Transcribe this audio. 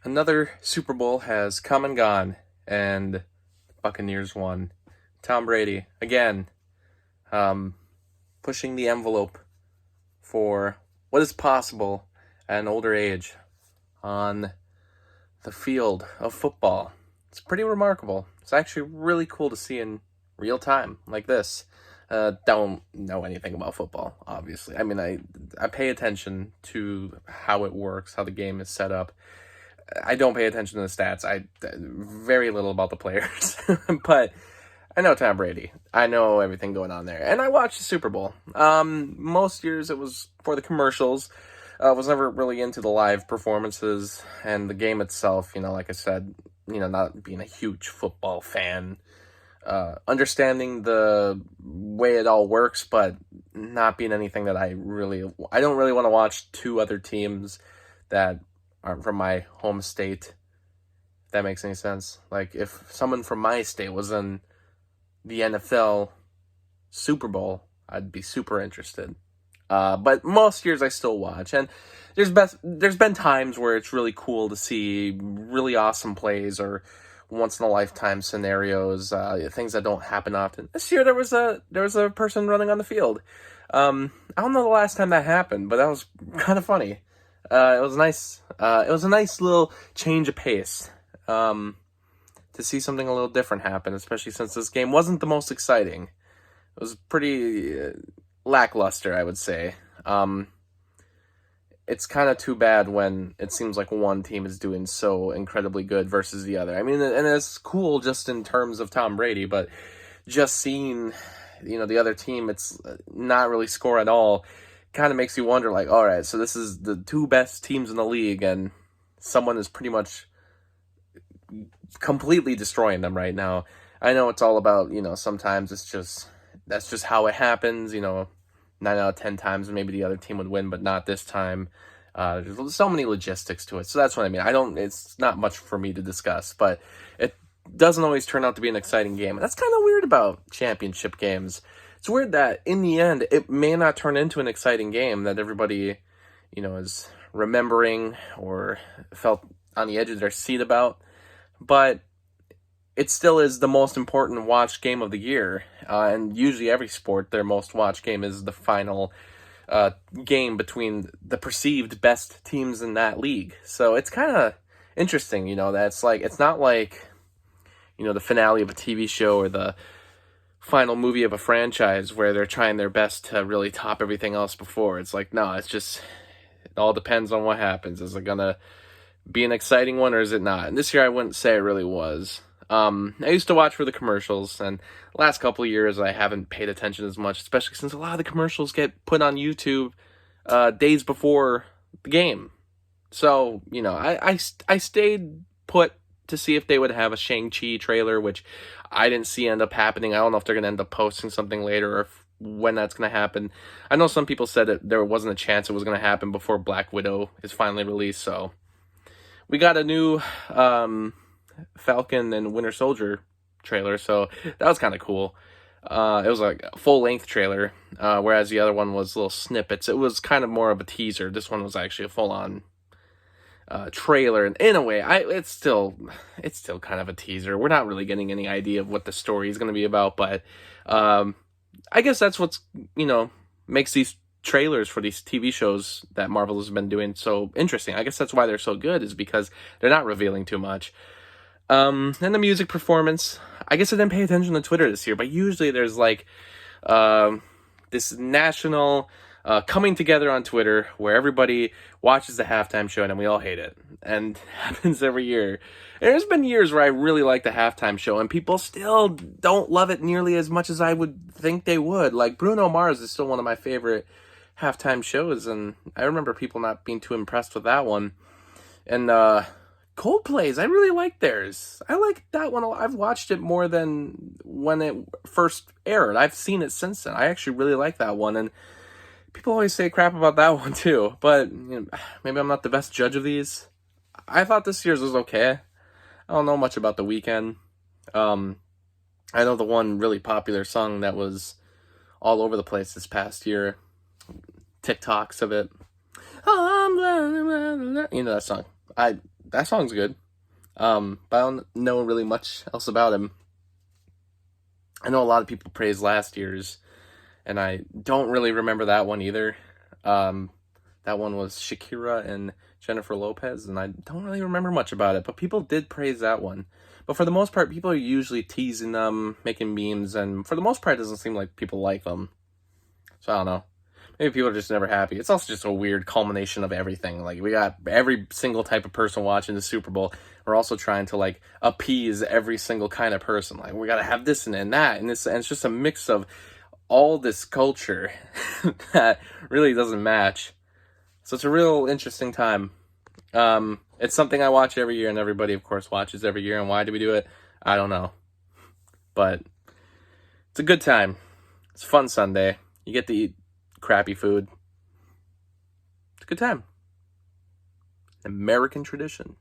Another Super Bowl has come and gone, and the Buccaneers won. Tom Brady, again, um, pushing the envelope for what is possible at an older age on the field of football. It's pretty remarkable. It's actually really cool to see in real time like this. Don't know anything about football, obviously. I mean, I pay attention to how it works, how the game is set up. I don't pay attention to the stats. I very little about the players, but I know Tom Brady. I know everything going on there, and I watched the Super Bowl. Most years it was for the commercials. Was never really into the live performances and the game itself. Like I said, not being a huge football fan, understanding the way it all works, but not being anything that I don't really want to watch two other teams that aren't from my home state. If that makes any sense. Like if someone from my state was in the NFL Super Bowl, I'd be super interested. But most years I still watch, and there's been times where it's really cool to see really awesome plays or once in a lifetime scenarios, things that don't happen often. This year there was a person running on the field. I don't know the last time that happened, but that was kind of funny. It was nice. It was a nice little change of pace. To see something a little different happen, especially since this game wasn't the most exciting. It was pretty lackluster, I would say. It's kind of too bad when it seems like one team is doing so incredibly good versus the other. I mean, and it's cool just in terms of Tom Brady, but just seeing, the other team, it's not really score at all, kind of makes you wonder, like, all right, so this is the two best teams in the league, and someone is pretty much completely destroying them right now. I know it's all about, sometimes that's just how it happens, 9 out of 10 times maybe the other team would win, but not this time. There's so many logistics to it. So that's what I mean. It's not much for me to discuss, but it doesn't always turn out to be an exciting game. And that's kind of weird about championship games. It's weird that in the end, it may not turn into an exciting game that everybody, is remembering or felt on the edge of their seat about. But it still is the most important watched game of the year. And usually every sport, their most watched game is the final game between the perceived best teams in that league. So it's kind of interesting, that it's not like, the finale of a TV show or the final movie of a franchise where they're trying their best to really top everything else before. It's like, no, it all depends on what happens. Is it going to be an exciting one or is it not? And this year I wouldn't say it really was. I used to watch for the commercials, and the last couple of years I haven't paid attention as much, especially since a lot of the commercials get put on YouTube days before the game. So, I stayed put to see if they would have a Shang-Chi trailer, which I didn't see end up happening. I don't know if they're going to end up posting something later or when that's going to happen. I know some people said that there wasn't a chance it was going to happen before Black Widow is finally released, so we got a new Falcon and Winter Soldier trailer, so that was kind of cool. It was like a full-length trailer, whereas the other one was little snippets. It was kind of more of a teaser. This one was actually a full-on trailer, and in a way, it's still kind of a teaser. We're not really getting any idea of what the story is going to be about, but I guess that's what's makes these trailers for these TV shows that Marvel has been doing so interesting. I guess that's why they're so good, is because they're not revealing too much. And the music performance, I guess I didn't pay attention to Twitter this year, but usually there's like this national coming together on Twitter where everybody watches the halftime show and we all hate it. And it happens every year. And there's been years where I really like the halftime show and people still don't love it nearly as much as I would think they would. Like Bruno Mars is still one of my favorite halftime shows, and I remember people not being too impressed with that one. And Coldplay's, I really like theirs. I like that one a lot. I've watched it more than when it first aired. I've seen it since then. I actually really like that one, and people always say crap about that one too, but maybe I'm not the best judge of these. I thought this year's was okay. I don't know much about The Weeknd. I know the one really popular song that was all over the place this past year, TikToks of it. That song. that song's good. But I don't know really much else about him. I know a lot of people praise last year's, and I don't really remember that one either. That one was Shakira and Jennifer Lopez, and I don't really remember much about it, but people did praise that one. But for the most part, people are usually teasing them, making memes, and for the most part, it doesn't seem like people like them. So I don't know. Maybe people are just never happy. It's also just a weird culmination of everything. Like, we got every single type of person watching the Super Bowl. We're also trying to, like, appease every single kind of person. Like, we gotta have this and that, and this, and it's just a mix of all this culture that really doesn't match. So it's a real interesting time. It's something I watch every year, and everybody, of course, watches every year. And why do we do it? I don't know. But it's a good time. It's a fun Sunday. You get to eat crappy food. It's a good time. American tradition.